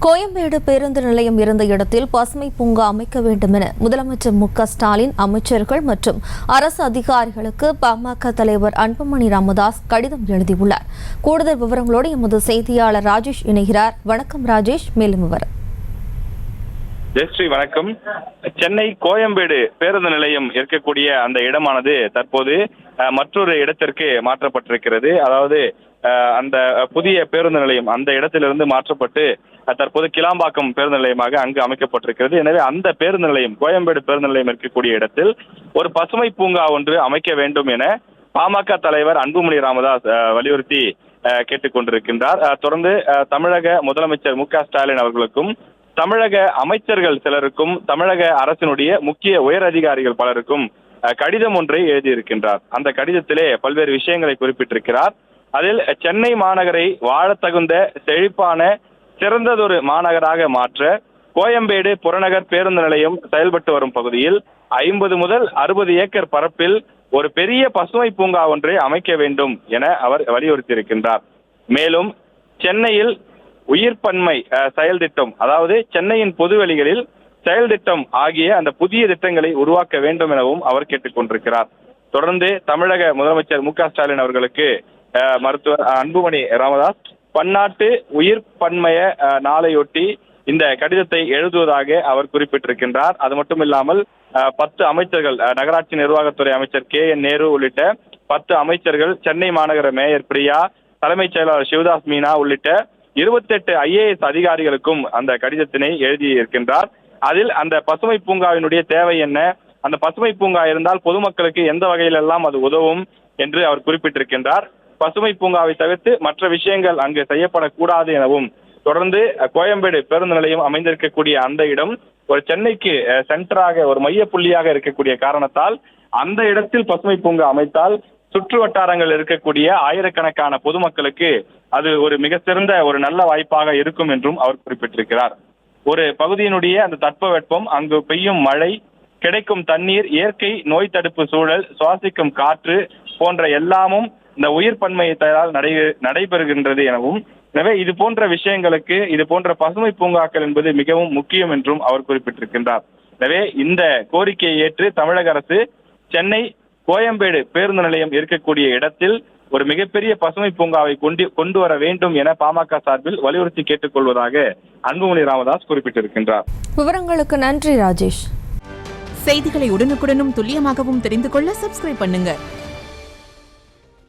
கோயம்பேடு பேருந்து நிலையம் இருந்த இடத்தில் பசுமை பூங்கா அமைக்க வேண்டும் என முதலமைச்சர் மு.க.ஸ்டாலின் அமைச்சர்கள் மற்றும் அரசு அதிகாரிகளுக்கு பாமக தலைவர் அன்புமணி ராமதாஸ் கடிதம் எழுதியுள்ளார். கூடுதல் விவரங்களோடு எமது செய்தியாளர் ராஜேஷ் இணைகிறார். வணக்கம் ராஜேஷ், மேலும் விவரம். ஜெயஸ்ரீ வணக்கம். சென்னை கோயம்பேடு பேருந்து நிலையம் இருக்கக்கூடிய அந்த இடமானது தற்போது மற்றொரு இடத்திற்கு மாற்றப்பட்டிருக்கிறது. அதாவது அந்த புதிய பேருந்து நிலையம் அந்த இடத்திலிருந்து மாற்றப்பட்டு தற்போது கிளாம்பாக்கம் பேருந்து நிலையமாக அங்கு அமைக்கப்பட்டிருக்கிறது. எனவே அந்த பேருந்து நிலையம் கோயம்பேடு பேருந்து நிலையம் இருக்கக்கூடிய இடத்தில் ஒரு பசுமை பூங்கா ஒன்று அமைக்க வேண்டும் என பாமக தலைவர் அன்புமணி ராமதாஸ் வலியுறுத்தி கேட்டுக் கொண்டிருக்கின்றார். தொடர்ந்து தமிழக முதலமைச்சர் மு.க.ஸ்டாலின் அவர்களுக்கும் தமிழக அமைச்சர்கள் சிலருக்கும் தமிழக அரசினுடைய முக்கிய உயர் அதிகாரிகள் பலருக்கும் கடிதம் ஒன்றை எழுதியிருக்கின்றார். அந்த கடிதத்திலே பல்வேறு விஷயங்களை குறிப்பிட்டிருக்கிறார். அதில் சென்னை மாநகரை வாழத்தகுந்த செழிப்பான சிறந்ததொரு மாநகராக மாற்ற கோயம்பேடு புறநகர் பேருந்து நிலையம் செயல்பட்டு வரும் பகுதியில் 50 முதல் 60 ஏக்கர் பரப்பில் ஒரு பெரிய பசுமை பூங்கா ஒன்றை அமைக்க வேண்டும் என அவர் வலியுறுத்தியிருக்கின்றார். மேலும் சென்னையில் உயிர்ப்பன்மை செயல் திட்டம், அதாவது சென்னையின் பொதுவெளிகளில் செயல் திட்டம் ஆகிய அந்த புதிய திட்டங்களை உருவாக்க வேண்டும் எனவும் அவர் கேட்டுக் கொண்டிருக்கிறார். தொடர்ந்து தமிழக முதலமைச்சர் மு.க.ஸ்டாலின் அவர்களுக்கு மருத்துவர் அன்புமணி ராமதாஸ் பன்னாட்டு உயிர்ப்பன்மைய நாளையொட்டி இந்த கடிதத்தை எழுதுவதாக அவர் குறிப்பிட்டிருக்கின்றார். அது மட்டும் இல்லாமல் 10 அமைச்சர்கள், நகராட்சி நிர்வாகத்துறை அமைச்சர் K.N. நேரு உள்ளிட்ட 10 அமைச்சர்கள், சென்னை மாநகர மேயர் பிரியா, தலைமைச் செயலாளர் சிவதாஸ் மீனா உள்ளிட்ட 28 IAS அதிகாரிகளுக்கும் அந்த கடிதத்தினை எழுதியிருக்கின்றார். அதில் அந்த பசுமை பூங்காவினுடைய தேவை என்ன, அந்த பசுமை பூங்கா இருந்தால் பொதுமக்களுக்கு எந்த வகையிலெல்லாம் அது உதவும் என்று அவர் குறிப்பிட்டிருக்கின்றார். பசுமை பூங்காவை தவிர்த்து மற்ற விஷயங்கள் அங்கு செய்யப்படக்கூடாது எனவும், தொடர்ந்து கோயம்பேடு பேருந்து நிலையம் அமைந்திருக்கக்கூடிய அந்த இடம் ஒரு சென்னைக்கு சென்டராக, ஒரு மைய புள்ளியாக இருக்கக்கூடிய காரணத்தால் அந்த இடத்தில் பசுமை பூங்கா அமைத்தால் சுற்று வட்டாரங்கள் இருக்கக்கூடிய ஆயிரக்கணக்கான பொதுமக்களுக்கு அது ஒரு மிக சிறந்த ஒரு நல்ல வாய்ப்பாக இருக்கும் என்றும் அவர் குறிப்பிட்டிருக்கிறார். ஒரு பகுதியினுடைய அந்த தட்பவெப்பம், அங்கு பெய்யும் மழை, கிடைக்கும் தண்ணீர், இயற்கை நோய் தடுப்பு சூழல், சுவாசிக்கும் காற்று போன்ற எல்லாமும் இந்த உயிர்ப்பன்மையால் நடைபெறுகின்றது எனவும், எனவே இது போன்ற விஷயங்களுக்கு இது போன்ற பசுமை பூங்காக்கள் என்பது மிகவும் முக்கியம் என்றும் அவர் குறிப்பிட்டிருக்கின்றார். எனவே இந்த கோரிக்கையை ஏற்று தமிழக அரசு சென்னை கோயம்பேடு பேருந்து நிலையம் இருக்கக்கூடிய இடத்தில் ஒரு மிகப்பெரிய பசுமை பூங்காவை கொண்டு வர வேண்டும் என பாமக சார்பில் வலியுறுத்தி கேட்டுக் கொள்வதாக அன்புமணி ராமதாஸ் குறிப்பிட்டிருக்கின்றார். விவரங்களுக்கு நன்றி ராஜேஷ். செய்திகளை உடனுக்குடனும் துல்லியமாகவும் தெரிந்து கொள்ள சப்ஸ்கிரைப் பண்ணுங்க.